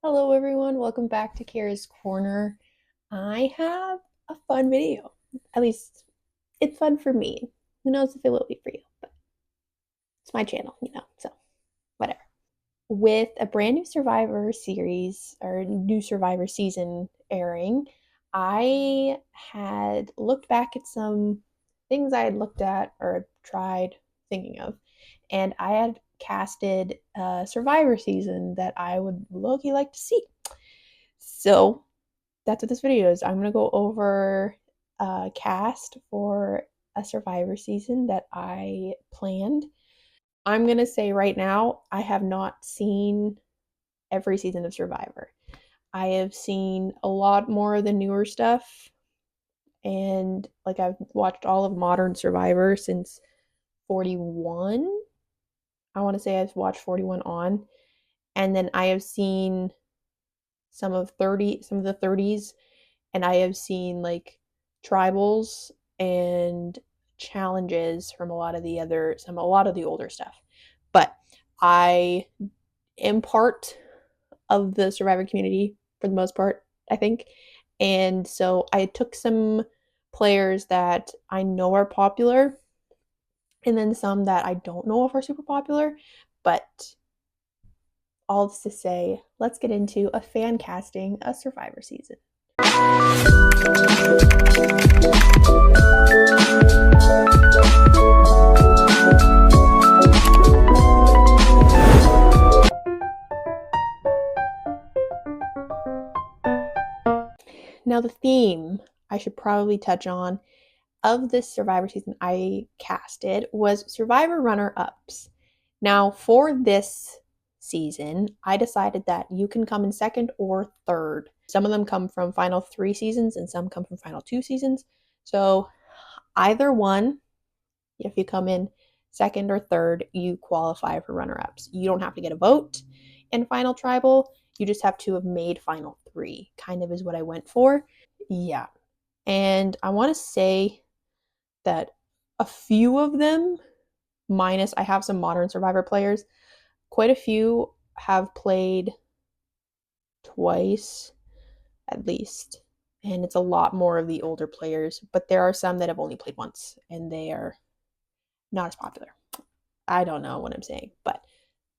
Hello everyone, welcome back to Kara's Corner. I have a fun video. At least it's fun for me. Who knows if it will be for you, but it's my channel, so whatever. With a brand new Survivor series or new Survivor season airing, I had looked back at some things I had looked at or tried thinking of, and I had casted a Survivor season that I would low-key like to see. So that's what this video is. I'm going to go over a cast for a Survivor season that I planned. I'm going to say right now, I have not seen every season of Survivor. I have seen a lot more of the newer stuff, and like I've watched all of Modern Survivor since 41. I want to say I've watched 41 on, and then I have seen some of the 30s, and I have seen like tribals and challenges from a lot of the older stuff. But I am part of the Survivor community for the most part, I think. And so I took some players that I know are popular and then some that I don't know if are super popular, but all this to say, let's get into a fan casting a Survivor season. Now, the theme I should probably touch on of this Survivor season I casted was Survivor runner ups. Now, for this season, I decided that you can come in second or third. Some of them come from final 3 seasons and some come from final 2 seasons. So, either one, if you come in second or third, you qualify for runner ups. You don't have to get a vote in final tribal. You just have to have made final 3, kind of is what I went for. Yeah. And I want to say that a few of them, minus I have some modern Survivor players, quite a few have played twice at least. And it's a lot more of the older players, but there are some that have only played once and they are not as popular. I don't know what I'm saying, but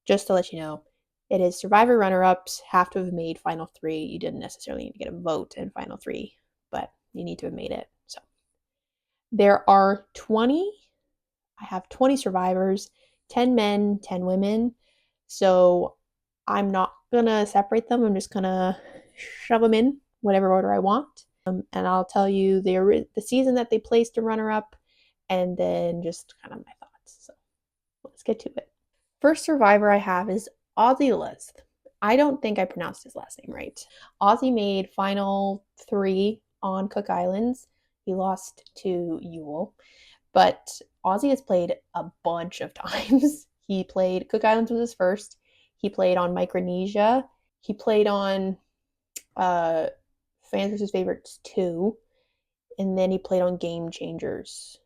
just to let you know, it is Survivor runner ups have to have made final 3. You didn't necessarily need to get a vote in final 3, but you need to have made it. So there are 20. I have 20 survivors, 10 men, 10 women. So I'm not going to separate them. I'm just going to shove them in whatever order I want. And I'll tell you the season that they placed a runner up and then just kind of my thoughts. So let's get to it. First survivor I have is Ozzy List. I don't think I pronounced his last name right. Ozzy made final 3 on Cook Islands. He lost to Yule. But Ozzy has played a bunch of times. He played Cook Islands was his first. He played on Micronesia. He played on uh, Fans vs. Favorites 2. And then he played on Game Changers.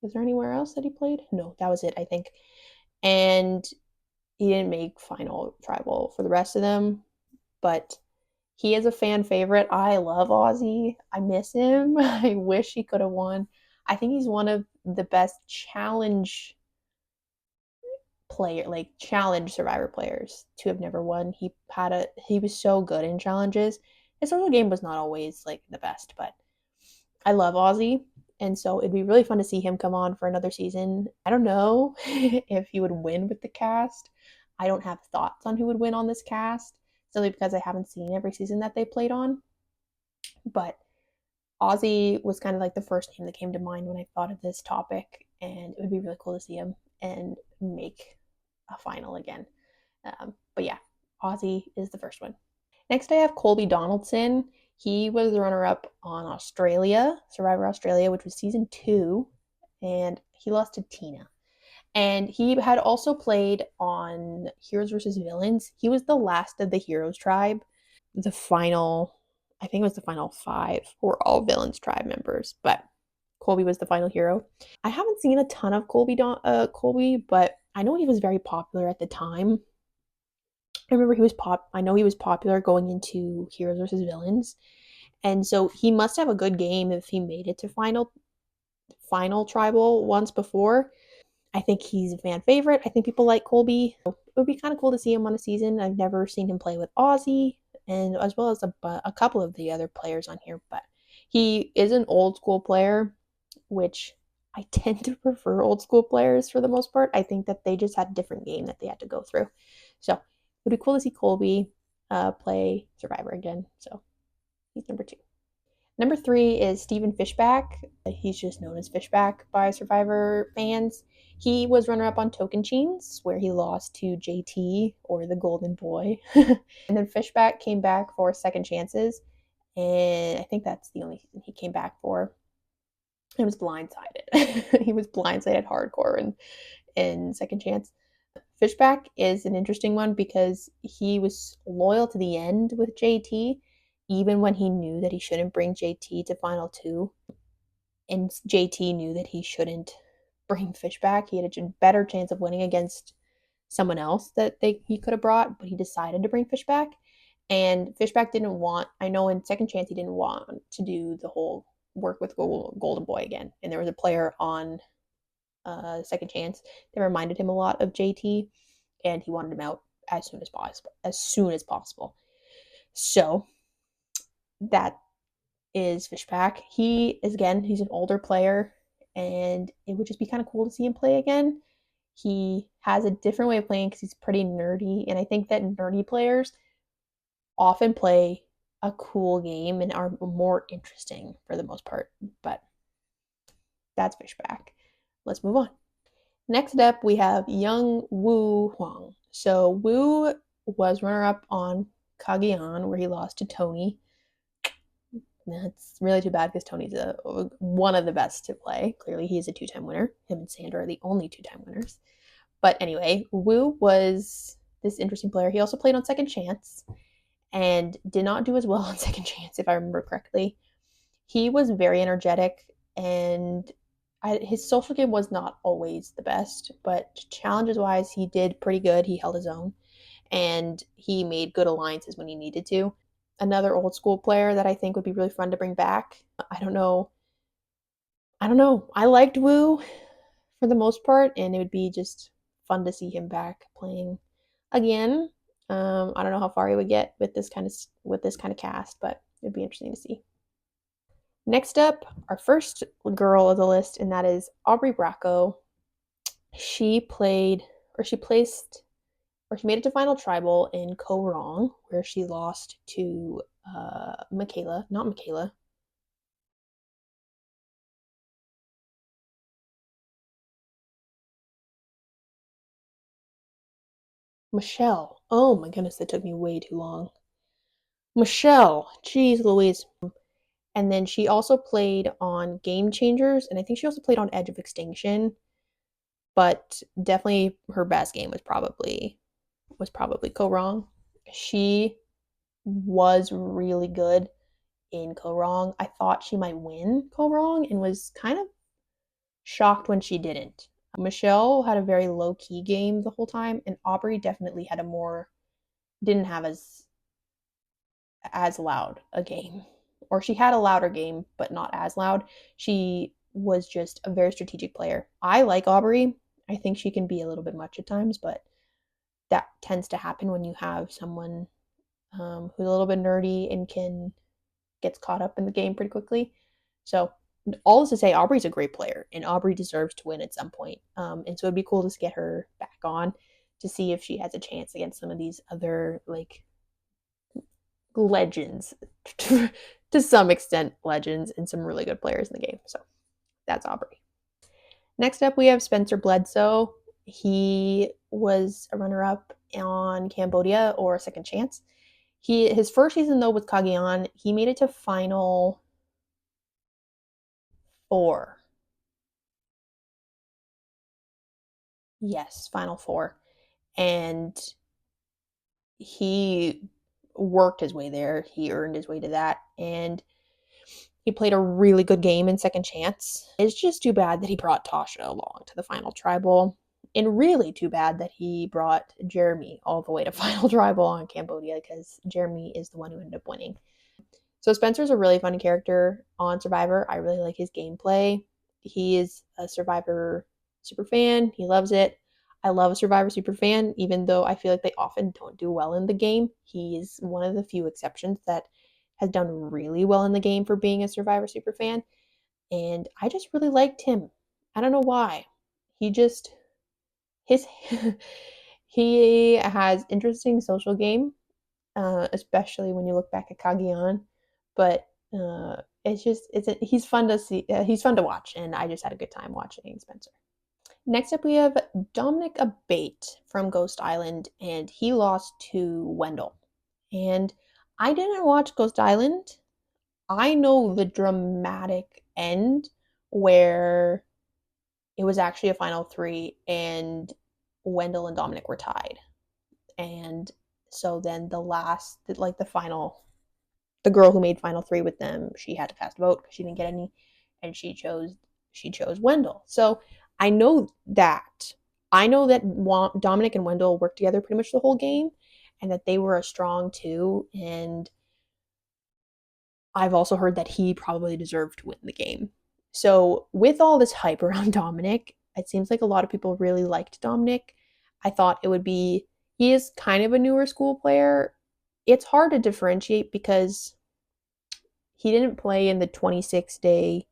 Was there anywhere else that he played? No, that was it, I think. And he didn't make final tribal for the rest of them, but he is a fan favorite. I love Ozzy. I miss him. I wish he could have won. I think he's one of the best challenge survivor players to have never won. He was so good in challenges. His social game was not always like the best, but I love Ozzy. And so it'd be really fun to see him come on for another season. I don't know if he would win with the cast. I don't have thoughts on who would win on this cast, simply because I haven't seen every season that they played on. But Ozzy was kind of like the first name that came to mind when I thought of this topic, and it would be really cool to see him and make a final again. But yeah, Ozzy is the first one. Next, I have Colby Donaldson. He was the runner up on Survivor Australia, which was season 2, and he lost to Tina. And he had also played on Heroes versus Villains. He was the last of the Heroes tribe. The final, I think it was the final 5 were all Villains tribe members, but Colby was the final hero. I haven't seen a ton of Colby, but I know he was very popular at the time. I remember I know he was popular going into Heroes versus Villains. And so he must have a good game if he made it to final tribal once before. I think he's a fan favorite. I think people like Colby. It would be kind of cool to see him on a season. I've never seen him play with Ozzy, and as well as a couple of the other players on here. But he is an old school player, which I tend to prefer old school players for the most part. I think that they just had a different game that they had to go through. So it would be cool to see Colby play Survivor again. So he's number 2. Number 3 is Stephen Fishback. He's just known as Fishback by Survivor fans. He was runner-up on Tocantins, where he lost to JT, or the Golden Boy. And then Fishback came back for Second Chances, and I think that's the only season he came back for. He was blindsided. He was blindsided hardcore in Second Chance. Fishback is an interesting one because he was loyal to the end with JT, even when he knew that he shouldn't bring JT to Final 2. And JT knew that he shouldn't bring Fishback. He had a better chance of winning against someone else that he could have brought, but he decided to bring Fishback. And Fishback didn't want, I know in Second Chance, he didn't want to do the whole work with Golden Boy again. And there was a player on Second Chance that reminded him a lot of JT, and he wanted him out as soon as possible. So that is Fishback. He's an older player, and it would just be kind of cool to see him play again. He has a different way of playing because he's pretty nerdy, and I think that nerdy players often play a cool game and are more interesting for the most part. But that's Fishback. Let's move on. Next up, we have Young Woo Huang. So Woo was runner-up on Cagayan, where he lost to Tony. That's really too bad because Tony's one of the best to play. Clearly, he's a 2-time winner. Him and Sandra are the only 2-time winners. But anyway, Woo was this interesting player. He also played on Second Chance and did not do as well on Second Chance, if I remember correctly. He was very energetic, and his social game was not always the best, but challenges-wise, he did pretty good. He held his own, and he made good alliances when he needed to. Another old school player that I think would be really fun to bring back. I don't know. I liked Woo for the most part, and it would be just fun to see him back playing again. I don't know how far he would get with this kind of cast, but it'd be interesting to see. Next up, our first girl of the list, and that is Aubrey Bracco. She played, or she placed, or she made it to Final Tribal in Kaoh Rong, where she lost to Michaela. Michelle. Oh my goodness, that took me way too long. Michelle. Jeez Louise. And then she also played on Game Changers, and I think she also played on Edge of Extinction. But definitely her best game was probably Kaoh Rong. She was really good in Kaoh Rong. I thought she might win Kaoh Rong and was kind of shocked when she didn't. Michelle had a very low key game the whole time, and Aubrey definitely had didn't have as loud a game. Or she had a louder game, but not as loud. She was just a very strategic player. I like Aubrey. I think she can be a little bit much at times, but that tends to happen when you have someone who's a little bit nerdy and gets caught up in the game pretty quickly. So all is to say, Aubrey's a great player, and Aubrey deserves to win at some point. And so it'd be cool to get her back on to see if she has a chance against some of these other legends, to some extent legends, and some really good players in the game. So that's Aubrey. Next up, we have Spencer Bledsoe. He was a runner-up on Cambodia, or Second Chance. His first season though with Cagayan, he made it to Final 4. Yes, Final 4. And he worked his way there. He earned his way to that, and he played a really good game in Second Chance. It's just too bad that he brought Tasha along to the Final Tribal. And really too bad that he brought Jeremy all the way to Final Tribal on Cambodia, because Jeremy is the one who ended up winning. So Spencer's a really fun character on Survivor. I really like his gameplay. He is a Survivor super fan. He loves it. I love a Survivor super fan, even though I feel like they often don't do well in the game. He is one of the few exceptions that has done really well in the game for being a Survivor super fan. And I just really liked him. I don't know why. He just his he has interesting social game, especially when you look back at Cagayan. But he's fun to see. He's fun to watch, and I just had a good time watching Spencer. Next up, we have Dominic Abate from Ghost Island, and he lost to Wendell. And I didn't watch Ghost Island. I know the dramatic end where it was actually a final three, and Wendell and Dominic were tied. And so then the final, the girl who made final three with them, she had to cast a vote because she didn't get any, and she chose Wendell. So I know that Dominic and Wendell worked together pretty much the whole game, and that they were a strong two. And I've also heard that he probably deserved to win the game. So with all this hype around Dominic, it seems like a lot of people really liked Dominic. I thought it would be he is kind of a newer school player. It's hard to differentiate because he didn't play in the 26-day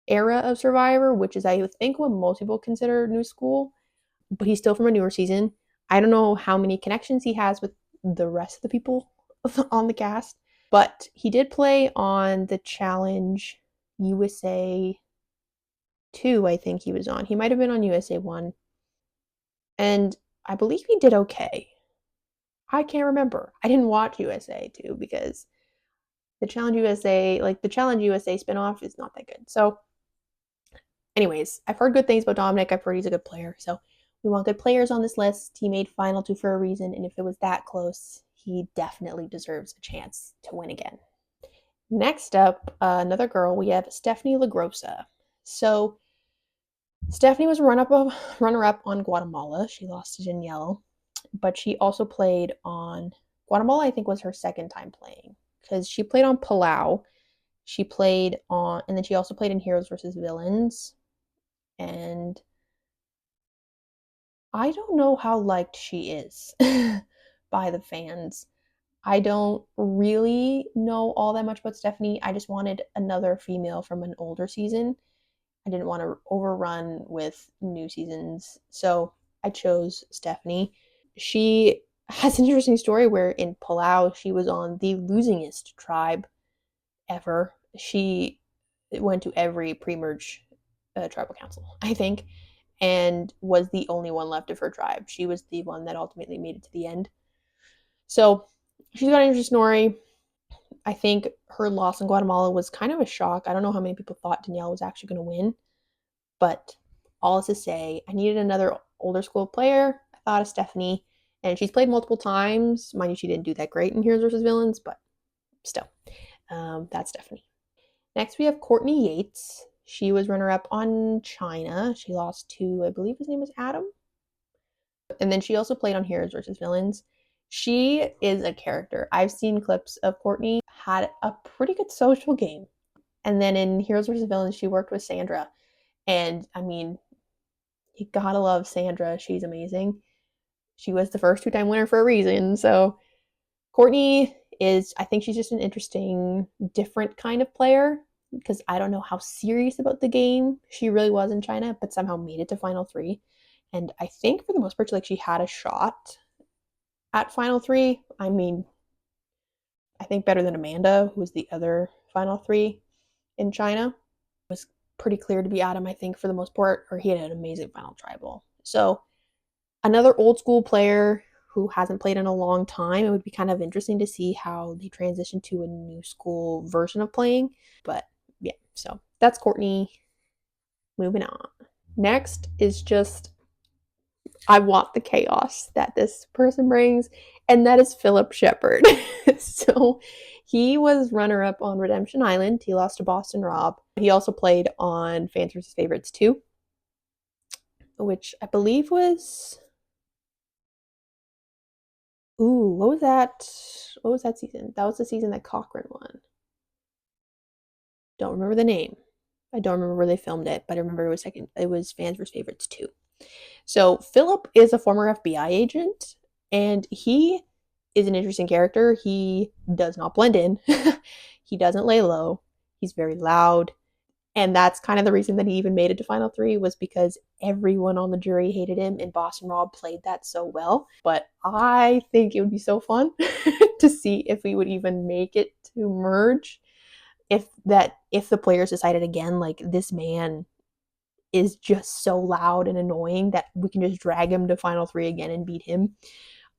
era of Survivor, which is, I think, what most people consider new school, but he's still from a newer season. I don't know how many connections he has with the rest of the people on the cast, but he did play on the Challenge USA 2, I think he was on. He might have been on USA 1. And I believe he did okay. I can't remember. I didn't watch USA 2 because the Challenge USA, like the Challenge USA spinoff, is not that good. So, anyways, I've heard good things about Dominic. I've heard he's a good player. So, we want good players on this list. He made final two for a reason. And if it was that close, he definitely deserves a chance to win again. Next up, another girl, we have Stephanie LaGrossa. So, Stephanie was runner-up on Guatemala. She lost to Danielle, but she also played on Guatemala. I think was her second time playing because she played on Palau. She played on, and then she also played in Heroes versus Villains. And I don't know how liked she is by the fans. I don't really know all that much about Stephanie. I just wanted another female from an older season. I didn't want to overrun with new seasons, so I chose Stephanie. She has an interesting story where in Palau she was on the losingest tribe ever. She went to every pre-merge tribal council, I think, and was the only one left of her tribe. She was the one that ultimately made it to the end. So she's got an interesting story. I think her loss in Guatemala was kind of a shock. I don't know how many people thought Danielle was actually going to win, but all is to say, I needed another older school player. I thought of Stephanie, and she's played multiple times. Mind you, she didn't do that great in Heroes vs. Villains, but still, that's Stephanie. Next, we have Courtney Yates. She was runner-up on China. She lost to, I believe his name was Adam. And then she also played on Heroes vs. Villains. She is a character. I've seen clips of Courtney, had a pretty good social game. And then in Heroes vs. Villains, she worked with Sandra. And I mean, you gotta love Sandra. She's amazing. She was the first two-time winner for a reason. So Courtney is, I think she's just an interesting, different kind of player because I don't know how serious about the game she really was in China, but somehow made it to Final Three. And I think for the most part, like she had a shot at Final Three. I mean, I think better than Amanda, who was the other Final Three in China. It was pretty clear to be Adam, I think, for the most part, or he had an amazing Final Tribal. So another old school player who hasn't played in a long time. It would be kind of interesting to see how they transition to a new school version of playing. But yeah, so that's Courtney. Moving on. Next is just, I want the chaos that this person brings, and that is Philip Shepard. So he was runner up on Redemption Island. He lost to Boston Rob. He also played on Fans vs. Favorites too. which I believe was, ooh, what was that? What was that season? That was the season that Cochrane won. Don't remember the name. I don't remember where they filmed it, but I remember it was second. It was Fans vs Favorites 2. So Philip is a former FBI agent, and he is an interesting character. He does not blend in. He doesn't lay low. He's very loud. And that's kind of the reason that he even made it to Final Three, was because everyone on the jury hated him, and Boston Rob played that so well. But I think it would be so fun to see if we would even make it to merge. If the players decided again, like, this man is just so loud and annoying that we can just drag him to Final Three again and beat him.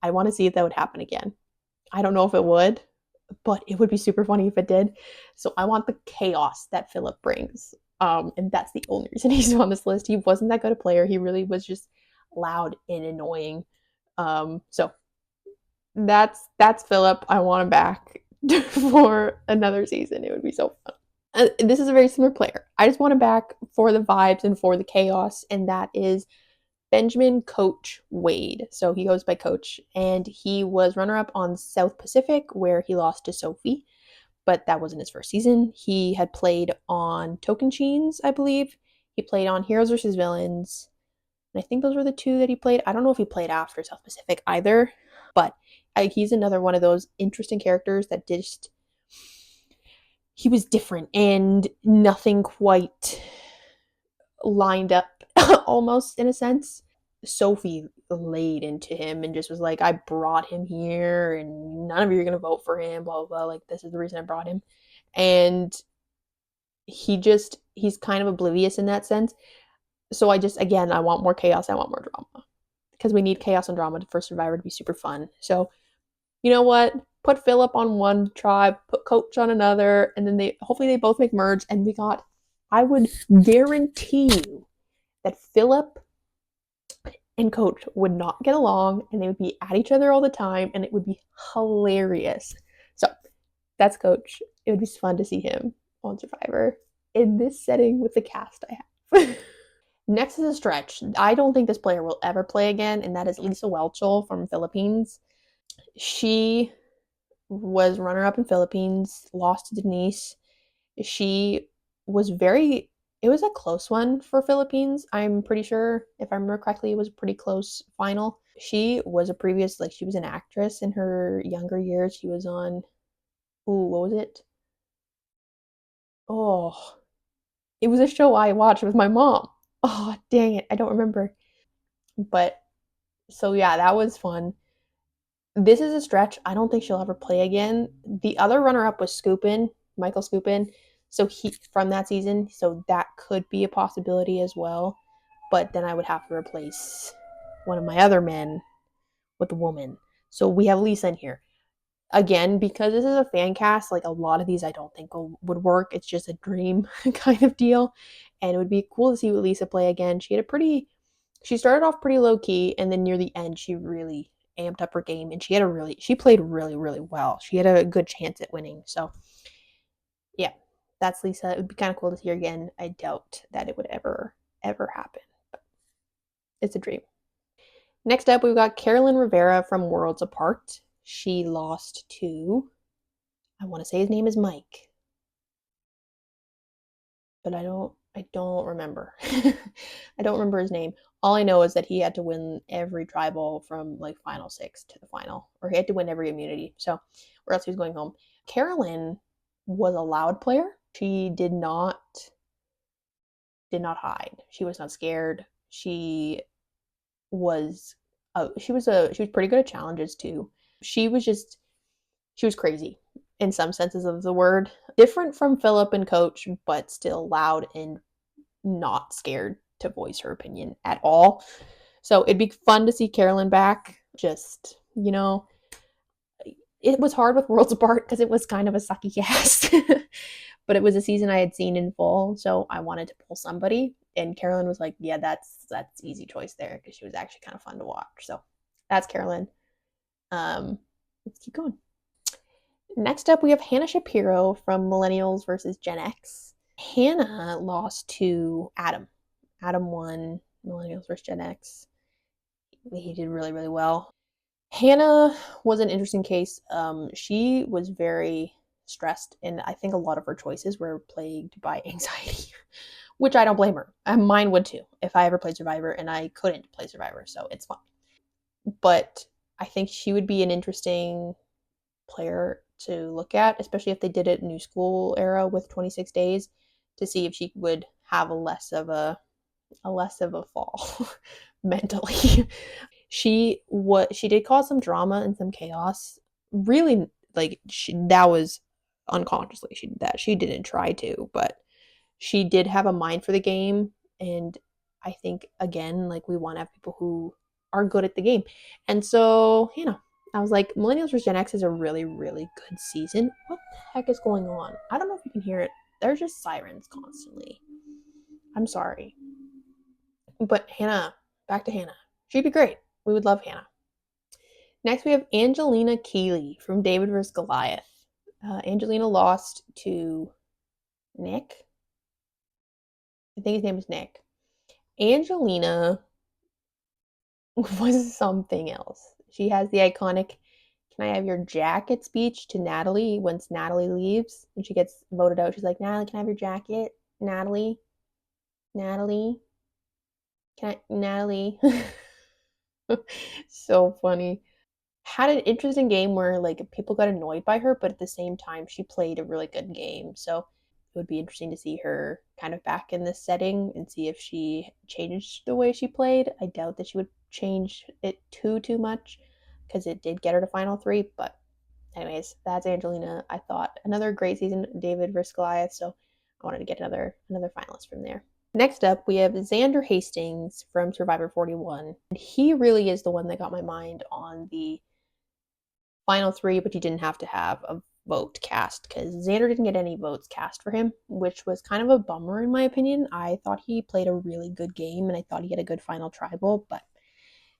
I want to see if that would happen again. I don't know if it would, but it would be super funny if it did. So I want the chaos that Philip brings. And that's the only reason he's on this list. He wasn't that good a player. He really was just loud and annoying. So that's Philip. I want him back for another season. It would be so fun. This is a very similar player. I just want him back for the vibes and for the chaos, and that is Benjamin Coach Wade. So he goes by Coach, and he was runner-up on South Pacific, where he lost to Sophie, but that wasn't his first season. He had played on Tocantins, I believe. He played on Heroes vs. Villains, and I think those were the two that he played. I don't know if he played after South Pacific either, but he's another one of those interesting characters that just, he was different and nothing quite lined up almost, in a sense. Sophie laid into him and just was like, I brought him here and none of you are going to vote for him, blah, blah, blah. Like, this is the reason I brought him. And he's kind of oblivious in that sense. So again, I want more chaos. I want more drama, because we need chaos and drama for Survivor to be super fun. So, you know what? Put Philip on one tribe, put Coach on another, and then hopefully they both make merge. And I would guarantee you that Philip and Coach would not get along, and they would be at each other all the time, and it would be hilarious. So that's Coach. It would be fun to see him on Survivor in this setting with the cast I have. Next is a stretch. I don't think this player will ever play again, and that is Lisa Whelchel from Philippines. She was runner-up in Philippines, lost to Denise. She was it was a close one for Philippines. I'm pretty sure, if I remember correctly, it was a pretty close final. She was she was an actress in her younger years. She was on, what was it? Oh, it was a show I watched with my mom. Oh, dang it. I don't remember. But so yeah, that was fun. This is a stretch. I don't think she'll ever play again. The other runner-up was Michael Skupin. So he from that season, so that could be a possibility as well. But then I would have to replace one of my other men with a woman. So we have Lisa in here. Again, because this is a fan cast, like, a lot of these I don't think would work. It's just a dream kind of deal. And it would be cool to see Lisa play again. She started off pretty low key, and then near the end she really amped up her game, and she played really, really well. She had a good chance at winning. So yeah, that's Lisa. It would be kind of cool to see her again. I doubt that it would ever happen, but it's a dream. Next up, we've got Carolyn Rivera from Worlds Apart. She lost to, I want to say his name is Mike, but I don't remember. I don't remember his name. All I know is that he had to win every tribal from like final 6 to the final, or he had to win every immunity. So, or else he was going home. Carolyn was a loud player. She did not hide. She was not scared. She was pretty good at challenges too. She was crazy in some senses of the word. Different from Philip and Coach, but still loud and not scared to voice her opinion at all. So it'd be fun to see Carolyn back. Just, it was hard with Worlds Apart because it was kind of a sucky cast. But it was a season I had seen in full, so I wanted to pull somebody. And Carolyn was like, yeah, that's easy choice there, because she was actually kind of fun to watch. So that's Carolyn. Let's keep going. Next up, we have Hannah Shapiro from Millennials versus Gen X. Hannah lost to Adam. Adam won Millennials vs. Gen X. He did really, really well. Hannah was an interesting case. She was very stressed, and I think a lot of her choices were plagued by anxiety, which I don't blame her. Mine would too if I ever played Survivor and I couldn't play Survivor, so it's fine. But I think she would be an interesting player to look at, especially if they did it new school era with 26 days, to see if she would have a less of a fall mentally. She did cause some drama and some chaos. Really, like that was unconsciously she did that. She didn't try to, but she did have a mind for the game, and I think again, like we want to have people who are good at the game, and so I was like, Millennials vs. Gen X is a really, really good season. What the heck is going on? I don't know if you can hear it. There's just sirens constantly. I'm sorry. But Hannah, back to Hannah. She'd be great. We would love Hannah. Next, we have Angelina Keeley from David vs. Goliath. Angelina lost to Nick. I think his name is Nick. Angelina was something else. She has the iconic "Can I have your jacket" speech to Natalie once Natalie leaves and she gets voted out. She's like, Natalie, can I have your jacket? Natalie? Natalie? Natalie? So funny. Had an interesting game where like people got annoyed by her, but at the same time she played a really good game. So it would be interesting to see her kind of back in this setting and see if she changed the way she played. I doubt that she would change it too much because it did get her to final three. But anyways, that's Angelina. I thought another great season, David versus Goliath. So I wanted to get another finalist from there. Next up, we have Xander Hastings from Survivor 41. He really is the one that got my mind on the final three, but you didn't have to have a vote cast because Xander didn't get any votes cast for him, which was kind of a bummer in my opinion. I thought he played a really good game and I thought he had a good final tribal, but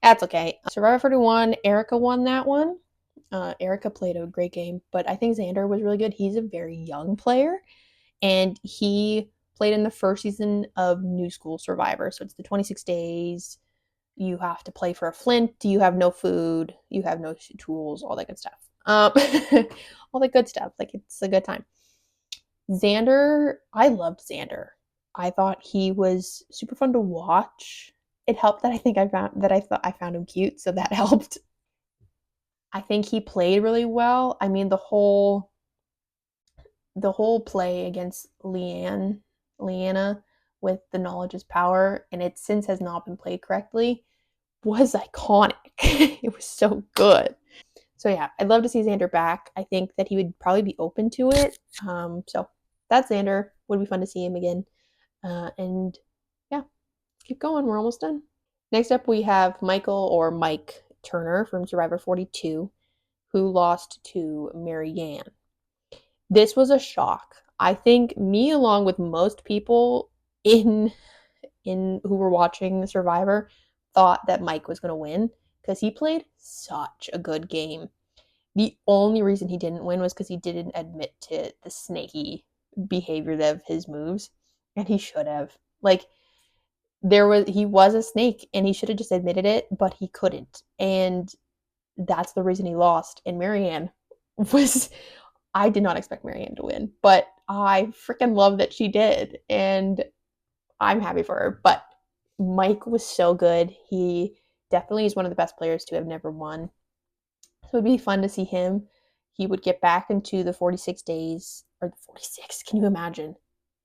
that's okay. Survivor 41, Erica won that one. Erica played a great game, but I think Xander was really good. He's a very young player and he played in the first season of New School Survivor. So it's the 26 days. You have to play for a flint. You have no food. You have no tools. All that good stuff. All that good stuff. Like it's a good time. Xander, I loved Xander. I thought he was super fun to watch. It helped that I found him cute, so that helped. I think he played really well. I mean, the whole play against Leanna with the knowledge is power, and it since has not been played correctly, was iconic. It was so good. So yeah, I'd love to see Xander back. I think that he would probably be open to it. So that's Xander. Would be fun to see him again. And yeah, keep going. We're almost done. Next up, we have Michael or Mike Turner from Survivor 42, who lost to Marianne. This was a shock. I think me, along with most people in who were watching the Survivor, thought that Mike was going to win because he played such a good game. The only reason he didn't win was because he didn't admit to the snaky behavior of his moves, and he should have. Like he was a snake, and he should have just admitted it, but he couldn't, and that's the reason he lost. And Marianne was. I did not expect Marianne to win, but I freaking love that she did, and I'm happy for her. But Mike was so good. He definitely is one of the best players to have never won. So it'd be fun to see him. He would get back into the 46 days, or the 46, can you imagine?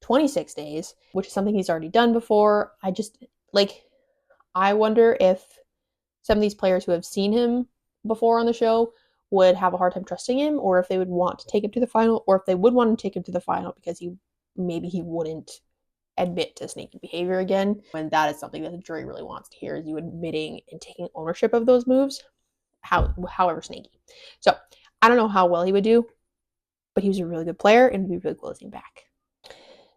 26 days, which is something he's already done before. I wonder if some of these players who have seen him before on the show would have a hard time trusting him, or if they would want to take him to the final, or if they would want to take him to the final because maybe he wouldn't admit to sneaky behavior again. And that is something that the jury really wants to hear, is you admitting and taking ownership of those moves, however sneaky. So I don't know how well he would do, but he was a really good player and it'd be really cool to see him back.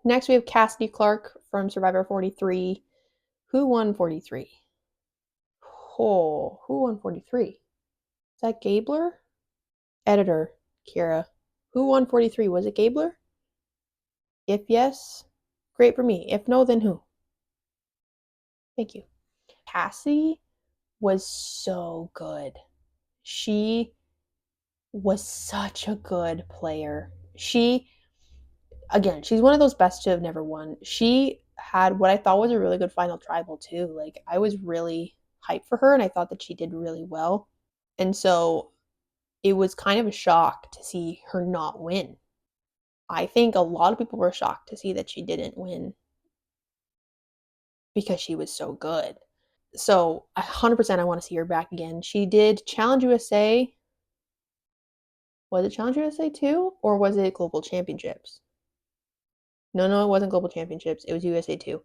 Next, we have Cassidy Clark from Survivor 43. Who won 43? Oh, who won 43? Is that Gabler? Editor, Kira. Who won 43? Was it Gabler? If yes, great for me. If no, then who? Thank you. Cassie was so good. She was such a good player. She's one of those best to have never won. She had what I thought was a really good final tribal too. Like I was really hyped for her and I thought that she did really well. And so it was kind of a shock to see her not win. I think a lot of people were shocked to see that she didn't win because she was so good. So 100% I want to see her back again. She did Challenge USA. Was it Challenge USA 2 or was it Global Championships? No, it wasn't Global Championships. It was USA 2,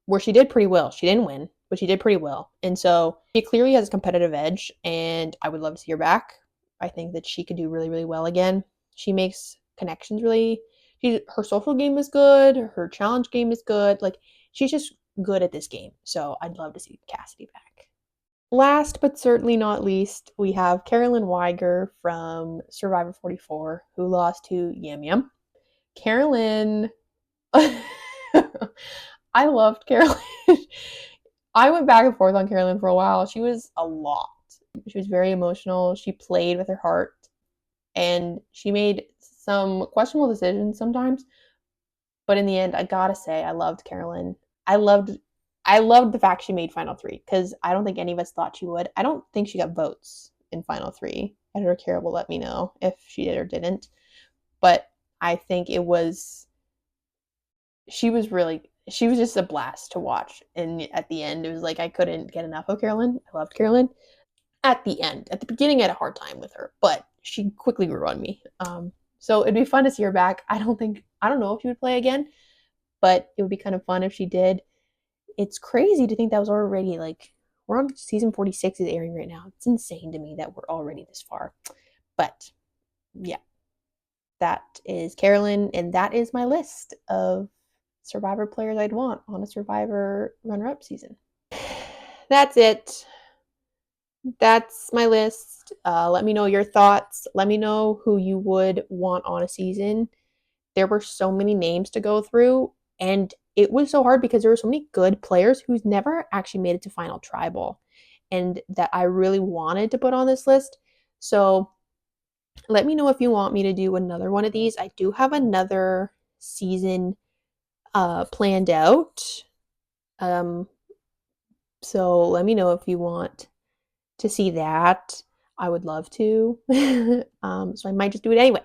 where she did pretty well. She didn't win, but she did pretty well. And so she clearly has a competitive edge, and I would love to see her back. I think that she could do really, really well again. She makes connections really. Her social game is good. Her challenge game is good. Like, she's just good at this game. So I'd love to see Cassidy back. Last but certainly not least, we have Carolyn Weiger from Survivor 44, who lost to Yam Yam. Carolyn I loved Carolyn. I went back and forth on Carolyn for a while. She was a lot. She was very emotional. She played with her heart and she made some questionable decisions sometimes. But in the end, I gotta say, I loved Carolyn. I loved I loved the fact she made Final Three because I don't think any of us thought she would. I don't think she got votes in Final Three. Editor Kara will let me know if she did or didn't. But I think she was just a blast to watch. And at the end, it was like I couldn't get enough of Carolyn. I loved Carolyn. At the end, at the beginning, I had a hard time with her, but she quickly grew on me. So it'd be fun to see her back. I don't know if she would play again, but it would be kind of fun if she did. It's crazy to think that was already like we're on season 46 is airing right now. It's insane to me that we're already this far. But yeah, that is Carolyn, and that is my list of Survivor players I'd want on a Survivor runner-up season. That's it. That's my list. Let me know your thoughts. Let me know who you would want on a season. There were so many names to go through, and it was so hard because there were so many good players who's never actually made it to Final Tribal, and that I really wanted to put on this list. So let me know if you want me to do another one of these. I do have another season planned out. So let me know if you want to see that. I would love to. So I might just do it anyway.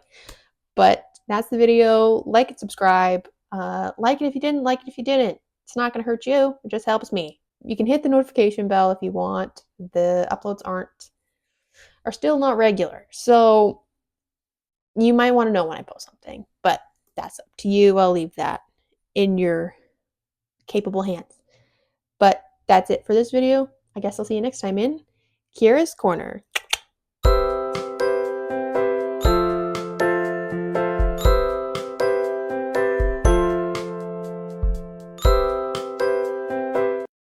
But that's the video. Like and subscribe. Like it if you didn't, like it if you didn't. It's not going to hurt you. It just helps me. You can hit the notification bell if you want. The uploads are still not regular. So you might want to know when I post something, but that's up to you. I'll leave that in your capable hands. But that's it for this video. I guess I'll see you next time in Kiera's Corner.